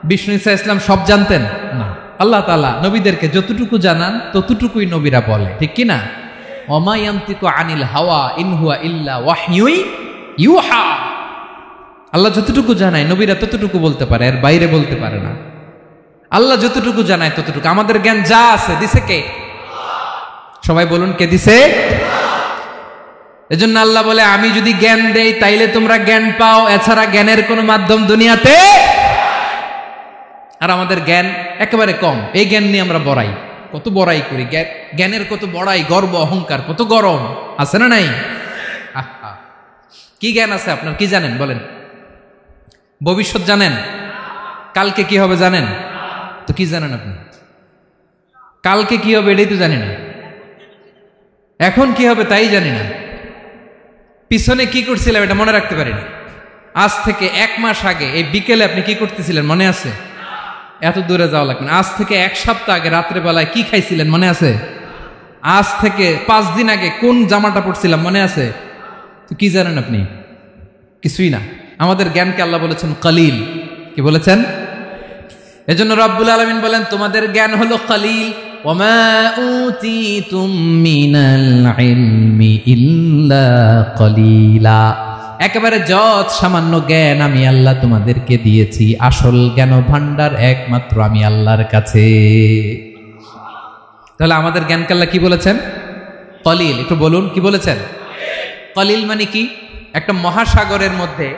বিষ্ণু ঈসা ইসলাম সব জানতেন না। আল্লাহ তাআলা নবীদেরকে যতটুকু জানান ততটুকুই নবীরা বলে, ঠিক কি না? ওমা ইয়ানতিকু আনিল হাওয়া ইন হুয়া ইল্লা ওয়াহয়ুই ইউহা। আল্লাহ যতটুকু জানায় নবীরা ততটুকু বলতে পারে, এর বাইরে বলতে পারে না। আল্লাহ যতটুকু জানায় ততটুকু। আমাদের জ্ঞান যা আছে দিছে কে? সবাই বলুন, কে দিছে? এজন্য আল্লাহ বলে আমি যদি জ্ঞান দেই তাইলে তোমরা জ্ঞান পাও, এছাড়া জ্ঞানের কোনো মাধ্যম দুনিয়াতে। আর আমাদের জ্ঞান একেবারে কম, এই জ্ঞান নিয়ে আমরা বড়াই, কত বড়াই করি, জ্ঞানের কত বড়াই, গর্ব অহংকার, কত গরম আছে না নাই? কি জ্ঞান আছে আপনার? কি জানেন বলেন? ভবিষ্যৎ জানেন? কালকে কি হবে জানেন? তো কি জানেন আপনি? কালকে কি হবে এটাই তো জানি না, এখন কি হবে তাই জানি না, পিছনে কি করছিলাম এটা মনে রাখতে পারি না। আজ থেকে 1 মাস আগে এই বিকেলে আপনি কি করতেছিলেন মনে আছে? এত দূরে যাওয়া লাগবে না। আজ থেকে 1 সপ্তাহ আগে রাত্রে বেলায় কি খাইছিলেন মনে আছে? আজ থেকে 5 দিন আগে কোন জামাটা পরছিলাম মনে আছে? তো কি জানেন আপনি? কিছুই না। আমাদের জ্ঞানকে আল্লাহ বলেছেন কলিল। কি বলেছেন? এজন্য রব্বুল আলামিন বলেন তোমাদের জ্ঞান হলো কলিল। ওমা উতিতুম মিনাল ইলমি ইল্লা কলিলা। একেবারে যত সামান্য জ্ঞান আমি আল্লাহ তোমাদেরকে দিয়েছি, আসল জ্ঞান ভান্ডার একমাত্র আমি আল্লাহর কাছে। তাহলে আমাদের জ্ঞানকে আল্লাহ কি বলেছেন? কলিল। একটু বলুন কি বলেছেন? কলিল মানে কি? একটা মহাসাগরের মধ্যে,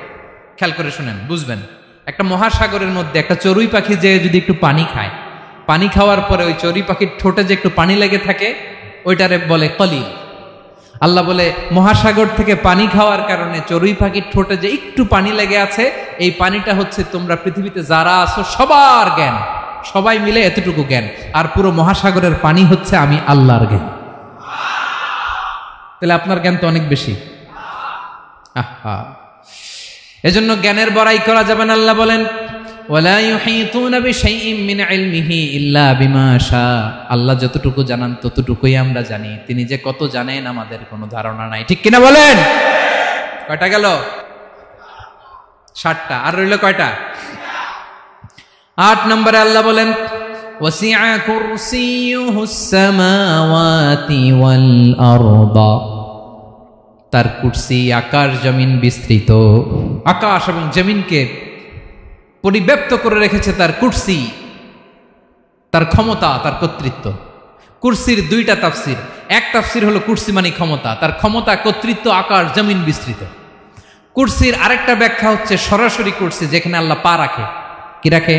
খেয়াল করে শুনেন বুঝবেন, একটা মহাসাগরের মধ্যে একটা চড়ুই পাখি যে যদি একটু পানি খায়, পানি খাওয়ার পরে ওই চড়ুই পাখির ঠোঁটে যে একটু পানি লেগে থাকে ওইটারে বলে কলিল। আল্লাহ বলে মহাসাগর থেকে পানি খাওয়ার কারণে চড়ুই পাখির ঠোঁটে যে একটু পানি লেগে আছে, এই পানিটা হচ্ছে তোমরা পৃথিবীতে যারা আছো সবার জ্ঞান, সবাই মিলে এতটুকু জ্ঞান, আর পুরো মহাসাগরের পানি হচ্ছে আমি আল্লাহর জ্ঞান। তাহলে আপনার জ্ঞান তো অনেক বেশি। এজন্য জ্ঞানের বড়াই করা যাবে না। আল্লাহ বলেন ওয়ালা ইউহিতুনা বিশাইইম মিন ইলমিহি ইল্লা বিমা শা। আল্লাহ যতটুকু জানান ততটুকুই আমরা জানি, তিনি যে কত জানেন আমাদের কোনো ধারণা নাই, ঠিক কিনা বলেন? কয়টা গেল? 7টা। আর রইল কয়টা? 8 নম্বরে আল্লাহ বলেন ওয়াসিআ কুরসিয়ুহুস সামাওয়াতি ওয়াল আরদা। তার কুরসি আকাশ জমিন বিস্তৃত, আকাশ এবং জমিনকে পরিব্যাপ্ত করে রেখেছে তার কুরসি, তার ক্ষমতা, তার কর্তৃত্ব। কুরসির 2টা তাফসির। এক তাফসির হলো কুরসি মানে ক্ষমতা, তার ক্ষমতা, কর্তৃত্ব, আকাশ জমিন বিস্তৃত। কুরসির আরেকটা ব্যাখ্যা হচ্ছে সরাসরি কুরসি, যেখানে আল্লাহ পা রাখে। কি রাখে?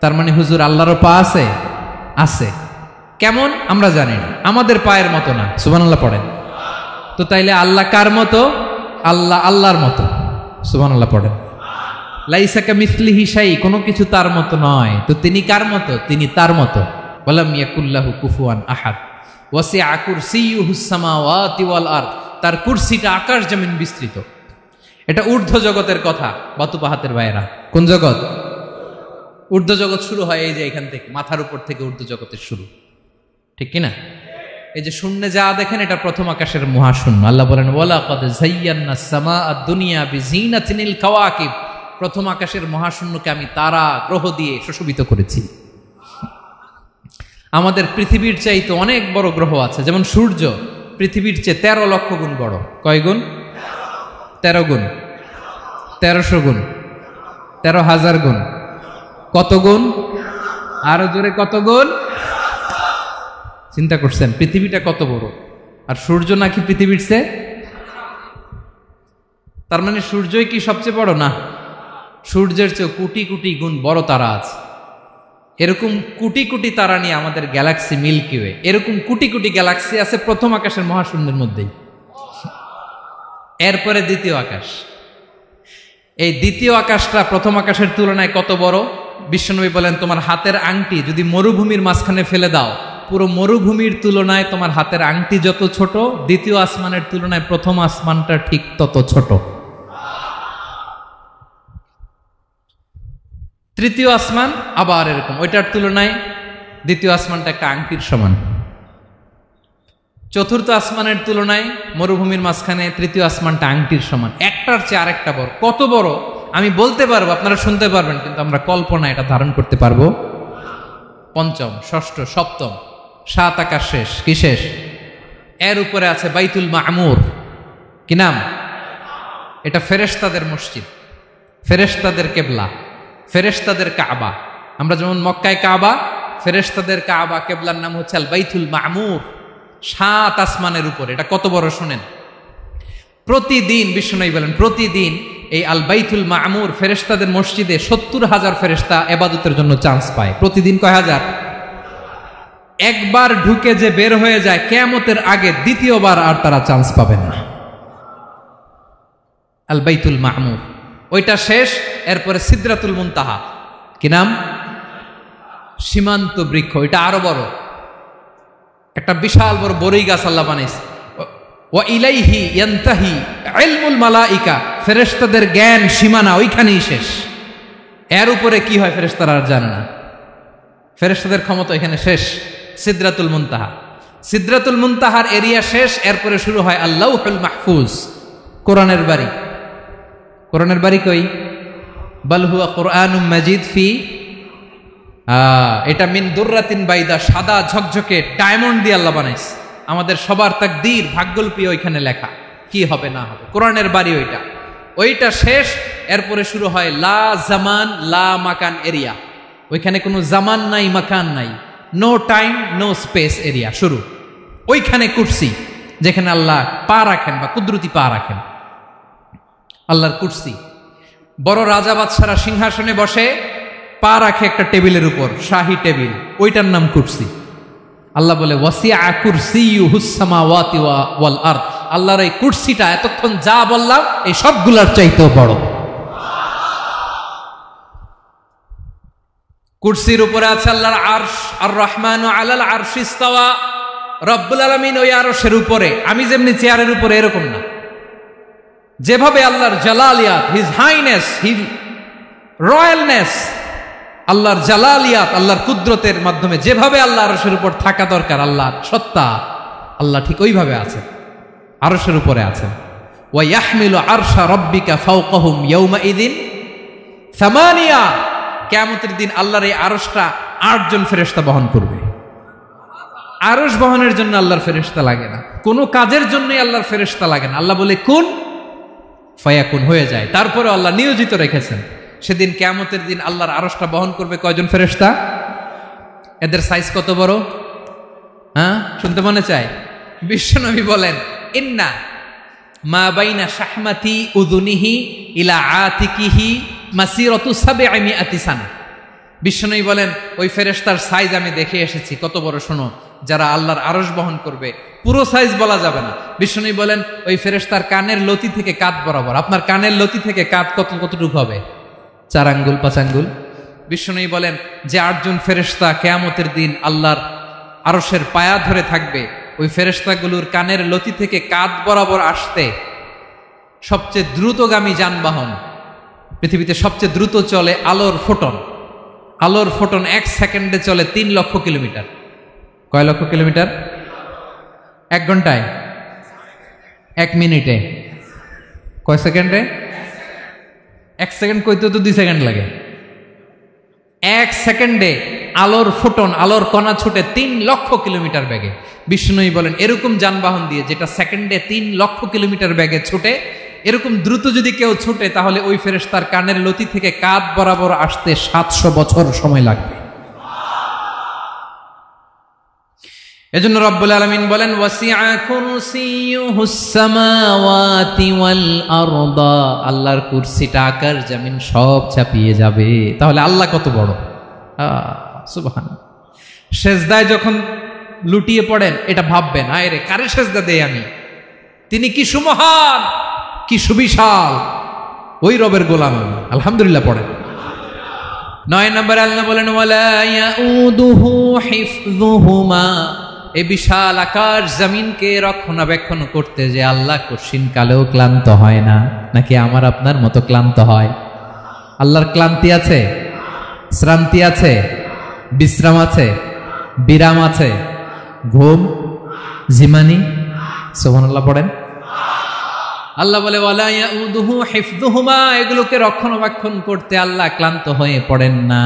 তার মানে হুজুর আল্লাহরও পা আছে? আছে। কেমন আমরা জানি না, আমাদের পায়ের মতো না। সুবহানাল্লাহ পড়েন তো। তাইলে আল্লাহ কার মতো? আল্লাহ আল্লাহর মতো। সুবহানাল্লাহ পড়েন। লাইসা কামিসলিহি শাই, কোনো কিছু তার মতো নয়। তো তিনি কার মতো? তিনি তার মতো। ওয়ালাম ইয়াকুল্লাহু কুফুয়ান আহাদ। ওয়াসিআ কুরসিয়ুহুস সামাওয়াতি ওয়াল আরদ। তার কুরসিটা আকাশ জমিন বিস্তৃত। এটা ঊর্ধ্ব জগতের কথা। বাতুপাহাতের ভাইয়েরা, কোন জগৎ? ঊর্ধ্ব জগৎ শুরু হয় এই যে এখান থেকে, মাথার উপর থেকে ঊর্ধ্ব জগতের শুরু, ঠিক কিনা? এই যে শূন্যে যা দেখেন এটা প্রথম আকাশের মহাশূন্য। আল্লাহ বলেন ওয়ালাকাদ যায়্যানাস সামাআদ দুনিয়া বিজিনাতিল কাওয়াকিব, প্রথম আকাশের মহাশূন্যকে আমি তারা গ্রহ দিয়ে সুশোভিত করেছি। আমাদের পৃথিবীর চাইতে অনেক বড় গ্রহ আছে, যেমন সূর্য পৃথিবীর চেয়ে 13 লক্ষ গুণ বড়। কয় গুণ? 13 গুণ, 1300 গুণ, 13,000 গুণ। কত গুণ? আরো জোরে কত গুণ? চিন্তা করছেন পৃথিবীটা কত বড়, আর সূর্য নাকি পৃথিবীর চেয়ে? তার মানে সূর্যই কি সবচেয়ে বড়? না, সূর্যের চেয়ে কোটি কোটি গুণ বড় তারা আছে। এরকম কোটি কোটি তারা নিয়ে আমাদের গ্যালাক্সি মিল্কি ওয়ে, এরকম কোটি কোটি গ্যালাক্সি আছে প্রথম আকাশের মহাশূন্যের মধ্যেই। এরপরে দ্বিতীয় আকাশ। এই দ্বিতীয় আকাশটা প্রথম আকাশের তুলনায় কত বড়? বিশ্বনবী বলেন তোমার হাতের আংটি যদি মরুভূমির মাঝখানে ফেলে দাও, পুরো মরুভূমির তুলনায় তোমার হাতের আংটি যত ছোট, দ্বিতীয় আসমানের তুলনায় প্রথম আসমানটা ঠিক তত ছোট। তৃতীয় আসমান আবার এরকম, ওইটার তুলনায় দ্বিতীয় আসমানটা একটা আংটির সমান। চতুর্থ আসমানের তুলনায় মরুভূমির মাঝখানে তৃতীয় আসমানটা আংটির সমান। একটার চেয়ে আরেকটা বড়। কত বড় আমি বলতে পারবো, আপনারা শুনতে পারবেন, কিন্তু আমরা কল্পনা এটা ধারণ করতে পারবো? পঞ্চম, ষষ্ঠ, সপ্তম, 7 আকাশ শেষ। কি শেষ? এর উপরে আছে বাইতুল মামুর। কি নাম? এটা ফেরেশতাদের মসজিদ, ফেরেশতাদের কেবলা, ফেরেশতাদের কাবা। আমরা যেমন মক্কায় কাবা, ফেরেশতাদের কাবা কেবলার নাম হচ্ছে আল বাইতুল মামুর। 7 আসমানের উপরে। এটা কত বড় শুনেন। প্রতিদিন বিশ্বনবী বলেন প্রতিদিন এই আল বাইতুল মামুর ফেরেশতাদের মসজিদে 70,000 ফেরেশতা ইবাদতের জন্য চান্স পায়। প্রতিদিন কয় হাজার? একবার ঢুকে যে বের হয়ে যায় কিয়ামতের আগে দ্বিতীয়বার আর তারা চান্স পাবে না। আল বাইতুল মামুর ওইটা শেষ। এরপরে সিদরাতুল মুনতাহা। কি নাম? সীমান্ত বৃক্ষ। ওইটা আরো বড়, একটা বিশাল বড় বড়ই গাছ আল্লাহ বানাইছে। ওয়া ইলাইহি ইয়ানতাহি ইলমুল মালাইকা, ফেরেশতাদের জ্ঞান সীমানা ওইখানেই শেষ। এর উপরে কি হয় ফেরেশতারা আর জানে না। ফেরেশতাদের ক্ষমতা এখানে শেষ। সিদরাতুল মুনতাহা, সিদরাতুল মুনতাহার এরিয়া শেষ। এরপরে শুরু হয় আল্লাহুল মাহফুজ, কোরআনের বাড়ি। কোরআনের বাড়ি কই? বাল হুয়া কুরআনুম মাজিদ ফি, এটা মিন দুররাতিন বাইদা, সাদা ঝকঝকে ডায়মন্ড দিয়ে আল্লাহ বানাইছে। আমাদের সবার তাকদীর, ভাগ্যলিপি ওইখানে লেখা, কি হবে না হবে। কোরআনের বাড়ি ওইটা, ওইটা শেষ। এরপরে শুরু হয় লা জামান লা মাকান এরিয়া। ওইখানে কোনো জামান নাই, মাকান নাই, no time no space area শুরু। ওইখানে কুরসি, যেখানে আল্লাহ পা রাখেন বা কুদরতি পা রাখেন, আল্লাহর কুরসি। বড় রাজা বাদশারা সিংহাসনে বসে পা রাখে একটা টেবিলের উপর, শাহী টেবিল, ওইটার নাম কুরসি। আল্লাহ বলে ওয়াসিআ কুরসিয়ুহুস সামাওয়াতি ওয়াল আরদ, আল্লাহর এই কুরসিটা এতক্ষণ যা বললাম এই সবগুলার চাইতেও বড়। কুরসির উপরে আছে আল্লাহর আরশ। আর রহমানু আলাল আরশি ইস্তাওয়া, রব্বুল আলামিন ওই আরশের উপরে। আমি যেমনি চেয়ারের উপরে এরকম না, যেভাবে আল্লাহর জালালিয়াত, হিজ হাইনেস, হিজ রয়্যালনেস, আল্লাহর জালালিয়াত, আল্লাহর কুদরতের মাধ্যমে যেভাবে আল্লাহ আরশের উপর থাকা দরকার, আল্লাহর সত্তা, আল্লাহ ঠিক ওইভাবে আছেন, আরশের উপরে আছেন। ওয়া ইয়াহমিলু আরশা রাব্বিকা ফাওকাহুম ইয়াউমাইযিন সামানিয়া, কিয়ামতের দিন আল্লাহর এই আরশটা 8 জন ফেরেশতা বহন করবে। আরশ বহনের জন্য আল্লাহর ফেরেশতা লাগে না, কোনো কাজের জন্যই আল্লাহর ফেরেশতা লাগে না। আল্লাহ বলে কুন ফায়াকুন, হয়ে যায়। তারপরে আল্লাহ নিয়োজিত রেখেছেন। সেদিন কিয়ামতের দিন আল্লাহর আরশটা বহন করবে কয়জন ফেরেশতা? এদের সাইজ কত বড়? হ্যাঁ, শুনতে মনে চায়? বিশ্বনবী বলেন ইন্না মা বাইনা শাহমাতি উযুনিহি ইলা আতিকিহি মাসিরাতু 700 সানা। বিশ্বনবী বলেন ওই ফেরেশতার সাইজ আমি দেখে এসেছি। কত বড় শোনো, যারা আল্লাহর আরশ বহন করবে, পুরো সাইজ বলা যাবে না। বিশ্বনবী বলেন ওই ফেরেশতার কানের লতি থেকে কাঁধ বরাবর। আপনার কানের লতি থেকে কাঁধ কতটুকু হবে? 4 আঙ্গুল 5 আঙ্গুল। বিশ্বনবী বলেন যে 8 জন ফেরেশতা কিয়ামতের দিন আল্লাহর আরশের পায়া ধরে থাকবে, ওই ফেরেশতাগুলোর কানের লতি থেকে কাঁধ বরাবর আসতে সবচেয়ে দ্রুতগামী যানবাহন, পৃথিবীতে সবচেয়ে দ্রুত চলে আলোর ফোটন, আলোর ফোটন 1 সেকেন্ডে চলে 3 লক্ষ কিলোমিটার। কয় লক্ষ কিলোমিটার? 1 ঘন্টায়? 1 মিনিটে? কয় সেকেন্ডে? 1 সেকেন্ড কইতে তো 2 সেকেন্ড লাগে। 1 সেকেন্ডে আলোর ফোটন, আলোর কণা ছুটে 3 লক্ষ কিলোমিটার বেগে। বিষ্ণুই বলেন এরকম যানবাহন দিয়ে যেটা সেকেন্ডে 3 লক্ষ কিলোমিটার বেগে ছুটে, এরকম দ্রুত যদি কেউ ছুটে তাহলে ওই ফেরেশতার কানের লতি থেকে কাঁধ বরাবর আসতে 700 বছর সময় লাগবে। এজন্য রব্বুল আলামিন বলেন ওয়াসিআ কুরসিয়ুহুস সামাওয়াতি ওয়াল আরদা, আল্লাহর কুরসিটা আকাশ জমিন সব চাপিয়ে যাবে। তাহলে আল্লাহ কত বড়! সুবহানাল্লাহ। সেজদায় যখন লুটিয়ে পড়েন এটা ভাববেন, আয় রে কারে সেজদা দেই আমি, তিনি কি সুমহান, কি সুবিশাল, ওই রবের গোলাম আমি। আলহামদুলিল্লাহ পড়েন। 9 নম্বরে আল্লাহ বলেন ওয়ালা ইয়াউদুহু হিফযুহুমা, এই বিশাল আকাশ জমিনকে রক্ষণাবেক্ষণ করতে যে আল্লাহ কঠিন কালেও ক্লান্ত হয় না। নাকি আমার আপনার মতো ক্লান্ত হয়? আল্লাহর ক্লান্তি আছে, শ্রান্তি আছে, বিশ্রাম আছে, বিরাম আছে, ঘুম, জিমানি? সুবহানাল্লাহ পড়েন। আল্লাহ বলে ওয়ালা ইয়াউদুহু হিফযুহুমা, এগুলোকে রক্ষণাবেক্ষণ করতে আল্লাহ ক্লান্ত হয়ে পড়েন না।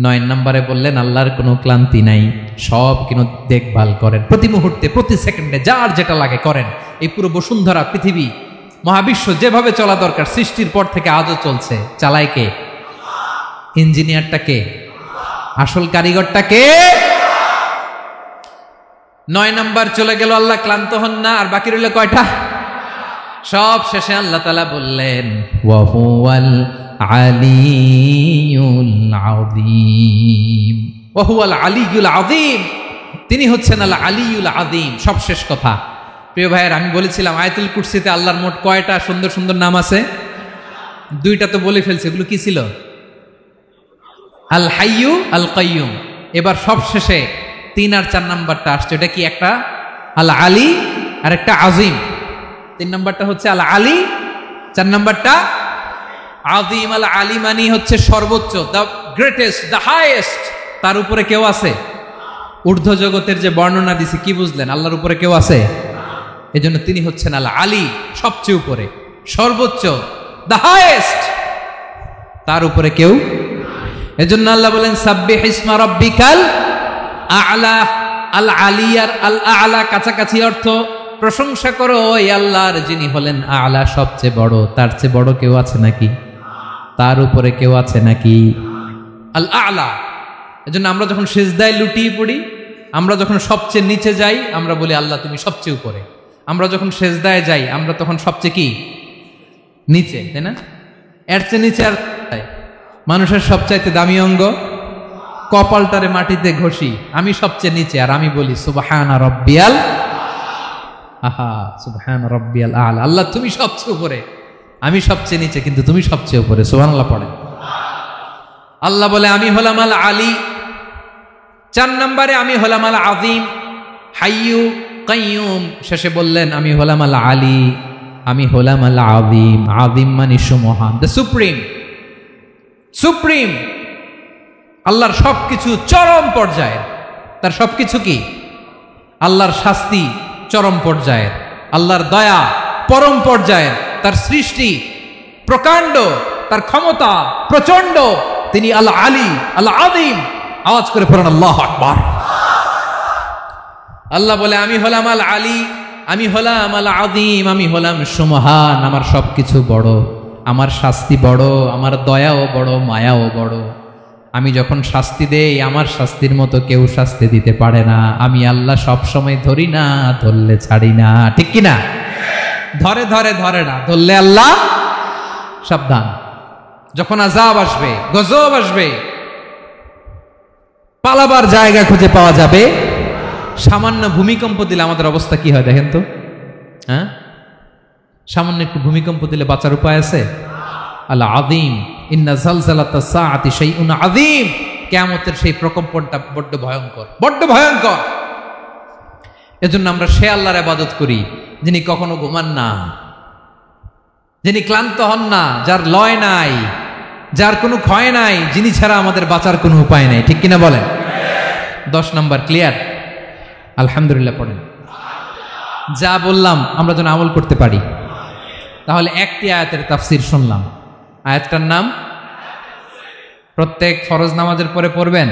9 নম্বরে বললেন আল্লাহর কোনো ক্লান্তি নাই, সব কিন্তু দেখভাল করেন, প্রতি মুহূর্তে প্রতি সেকেন্ডে যার যেটা লাগে করেন। এই পুরো বসুন্ধরা, পৃথিবী, মহাবিশ্ব যেভাবে চলা দরকার সৃষ্টির পর থেকে আজও চলছে। চালায় কে? ইঞ্জিনিয়ারটা কে? আসল কারিগরটা কে? 9 নাম্বার চলে গেল, আল্লাহ ক্লান্ত হন না। আর বাকি রইল কয়টা? সব শেষে আল্লাহ তাআলা বললেন ওয়া হুয়াল আলিয়ুল আযীম, ওয়া হুয়াল আলিয়ুল আযীম, তিনি হচ্ছেন আল আলিয়ুল আযীম। সব শেষ কথা। প্রিয় ভাইয়ের, আমি বলেছিলাম আয়াতুল কুরসিতে আল্লাহর মোট কয়টা সুন্দর সুন্দর নাম আছে? 2টা তো বলে ফেলছে। এগুলো কি ছিল? আল হাইয়ু, আল কাইয়ুম। এবার সব শেষে 3 আর 4 নাম্বারটা আসছে। এটা কি? একটা আল আলী আর একটা আযীম। 3 নাম্বারটা হচ্ছে আল আলী, 4 নাম্বারটা আযীম। আল আলী মানে হচ্ছে সর্বোচ্চ, দ্য গ্রেটেস্ট, দ্য হাইয়েস্ট। তার উপরে কেউ আছে? ঊর্ধ্ব জগতের যে বর্ণনা দিছি, কি বুঝলেন? আল্লাহর উপরে কেউ আছে? এজন্য তিনি হচ্ছেন আল আলী, সবচেয়ে উপরে, সর্বোচ্চ, দ্য হাইয়েস্ট। তার উপরে কেউ। এজন্য আল্লাহ বলেন সাব্বিহ ইসমা রাব্বিকাল আ'লা। আল আলী আর আল আ'লা কাছাকাছি অর্থ। প্রশংসা করো ওই আল্লাহর যিনি হলেন আ'লা, সবচেয়ে বড়। তার চেয়ে বড় কেউ আছে নাকি? তার উপরে কেউ আছে নাকি? আল আ'লা। এজন্য আমরা যখন সিজদায় লুটিয়ে পড়ি, আমরা যখন সবচেয়ে নিচে যাই, আমরা বলি আল্লাহ তুমি সবচেয়ে উপরে। আমরা যখন সিজদায় যাই, আমরা তখন সবচেয়ে কি? নিচে, তাই না? এর চেয়ে নিচে আর মানুষের সবচাইতে দামি অঙ্গ কপালটারে মাটিতে ঘষি, আমি সবচেয়ে নিচে, আর আমি বলি সুবহানা রাব্বিয়াল, আহা সুবহানা রাব্বিয়াল আ'লা। আল্লাহ তুমি সবচেয়ে উপরে, আমি সবচেয়ে নিচে, কিন্তু তুমি সবচেয়ে উপরে। সুবহানাল্লাহ পড়ে। আল্লাহ বলে আমি হলাম আল আলী। 4 নম্বরে আমি হলাম আল আযীম, হাইয়ু কাইয়ুম। শেষে বললেন আমি হলাম আল আলী, আমি হলাম আল আযীম। আযীম মানে সুমহান, দ্য সুপ্রিম। সুপ্রিম। আল্লাহর সবকিছু চরম পর্যায়ের। তার সবকিছু কি? আল্লাহর শাস্তি চরম পর্যায়ের, আল্লাহর দয়া পরম পর্যায়ের, তার সৃষ্টি প্রকাণ্ড, তার ক্ষমতা প্রচন্ড। তিনি আল আলী, আল আযীম। আওয়াজ করে পড়েন আল্লাহু আকবার। আল্লাহ বলে আমি হলাম আল আলী, আমি হলাম আল আযীম, আমি হলাম সুমহান। আমার সবকিছু বড়, আমার শাস্তি বড়, আমার দয়াও বড়, মায়াও বড়। আমি যখন শাস্তি দেই, আমার শাস্তির মতো কেউ শাস্তি দিতে পারে না। আমি আল্লাহ সব সময় ধরি না, ধরলে ছাড়ি না। ঠিক কি না? ধরে ধরে ধরে না, ধরলে আল্লাহ সাবধান। যখন আযাব আসবে, গজব আসবে, পালাবার জায়গা খুঁজে পাওয়া যাবে। সামান্য ভূমিকম্প দিলে আমাদের অবস্থা কি হয় দেখেন তো? হ্যাঁ, সামান্য একটু ভূমিকম্প দিলে বাঁচার উপায় আছে? আল আযীম, ইন্না যালজালাতাস সাআতি শাইউন আযীম। কিয়ামতের সেই প্রকম্পনটা বড্ড ভয়ঙ্কর, বড্ড ভয়ঙ্কর। এজন্য আমরা সে আল্লাহর ইবাদত করি যিনি কখনো ঘুমান না, যিনি ক্লান্ত হন না, যার লয় নাই, যার কোনো ক্ষয় নাই, যিনি ছাড়া আমাদের বাঁচার কোনো উপায় নাই, ঠিক কিনা বলেন? 10 নম্বর ক্লিয়ার? আলহামদুলিল্লাহ পড়েন। যা বললাম আমরা যেন আমল করতে পারি। তাহলে একটি আয়াতের তাফসির শুনলাম, আয়াতটার নাম প্রত্যেক ফরজ নামাজের পরে পড়বেন,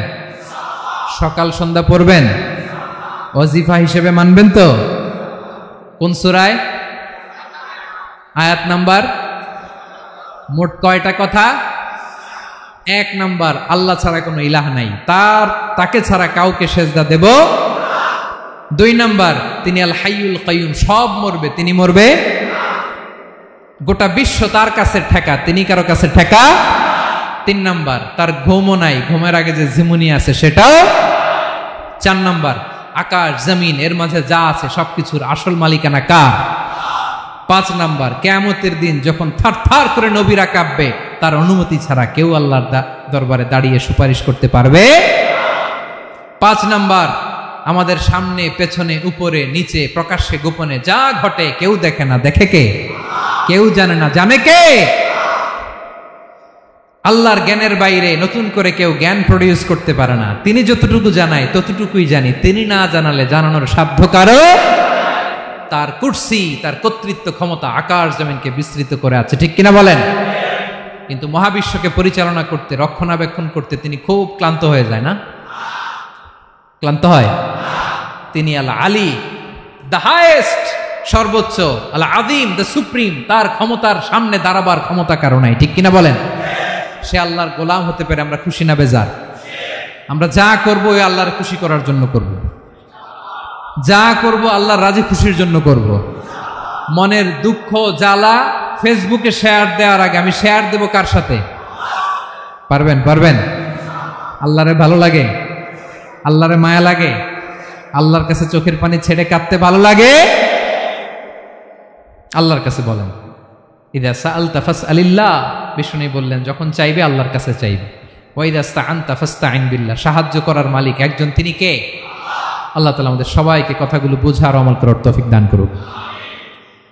সকাল সন্ধ্যা পড়বেন, ওয়াজিফা হিসেবে মানবেন তো? কোন সূরায়? আয়াত নাম্বার? মোট কয়টা কথা? 1 নাম্বার, আল্লাহ ছাড়া কোনো ইলাহ নাই, তাকে ছাড়া কাউকে সেজদা দেব। 2 নাম্বার, তিনি আল হাইয়ুল কাইয়ুম, সব মরবে, তিনি মরবে। গোটা বিশ্ব তার কাছে ঠেকা, তিনি কারো কাছে ঠেকা। 3 নাম্বার, তার ঘুমও নাই, ঘুমের আগে যে ঝিমুনি আছে সেটাও। 4 নাম্বার, আকাশ জমিন এর মাঝে যা আছে সবকিছুর আসল মালিকানা কার? 5 নাম্বার, কিয়ামতের দিন যখন থারথার করে নবীরা কাঁপবে, তার অনুমতি ছাড়া কেউ আল্লাহর দরবারে দাঁড়িয়ে সুপারিশ করতে পারবে। 5 নাম্বার, আমাদের সামনে পেছনে উপরে নিচে প্রকাশ্যে গোপনে যা ঘটে কেউ দেখে না, দেখে কে? কেউ জানে না, জানে কে? আল্লাহর জ্ঞানের বাইরে নতুন করে কেউ জ্ঞান প্রডিউস করতে পারে না। তিনি যতটুকু জানায় ততটুকুই জানি, তিনি না জানালে জানানোর সাধ্য কারো। তার কুরসি, তার কর্তৃত্ব ক্ষমতা আকাশ জমিনকে বিস্তৃত করে আছে, ঠিক কিনা বলেন? কিন্তু মহাবিশ্বকে পরিচালনা করতে, রক্ষণাবেক্ষণ করতে তিনি খুব ক্লান্ত হয়ে যায় না? ক্লান্ত হয়? তিনি আল আলী, দ্য হাইয়েস্ট, সর্বোচ্চ, আল আযীম, দ্য সুপ্রিম, তার ক্ষমতার সামনে দাঁড়াবার ক্ষমতা কারো নাই, ঠিক কিনা বলেন? সে আল্লাহর গোলাম হতে পেরে আমরা খুশি না বেজার? আমরা যা করবো ওই আল্লাহর খুশি করার জন্য করব, যা করব আল্লাহর রাজি খুশির জন্য করব। মনের দুঃখ জ্বালা ফেসবুকে শেয়ার দেওয়ার আগে আমি শেয়ার দেব কার সাথে? পারবেন? পারবেন? আল্লাহরে ভালো লাগে? আল্লাহরে মায়া লাগে? আল্লাহর কাছে চোখের পানি ছেড়ে কাঁদতে ভালো লাগে? আল্লাহর কাছে বলেন, ইদা সাআলতা ফাসআলিল্লাহ, বিষ্ণু বললেন যখন চাইবে আল্লাহর কাছে চাইবে। ওয়া ইদা ইসতাআনতা ফাসতাইন বিল্লাহ, সাহায্য করার মালিক একজন, তিনি কে? আল্লাহ তাআলা আমাদের সবাইকে কথাগুলো বোঝার আমল করার তৌফিক দান করুক।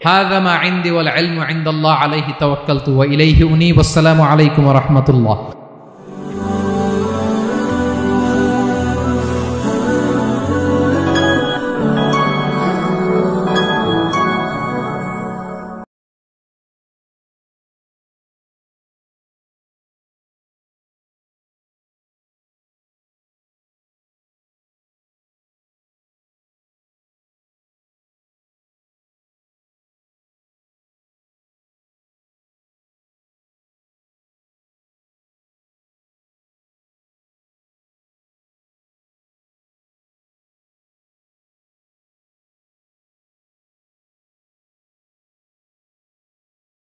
হাযা মা ইনদি ওয়াল ইলমু ইনদাল্লাহ আলাইহি তাওয়াক্কালতু ওয়া ইলাইহি উনীব। আসসালামু আলাইকুম ওয়া রাহমাতুল্লাহ।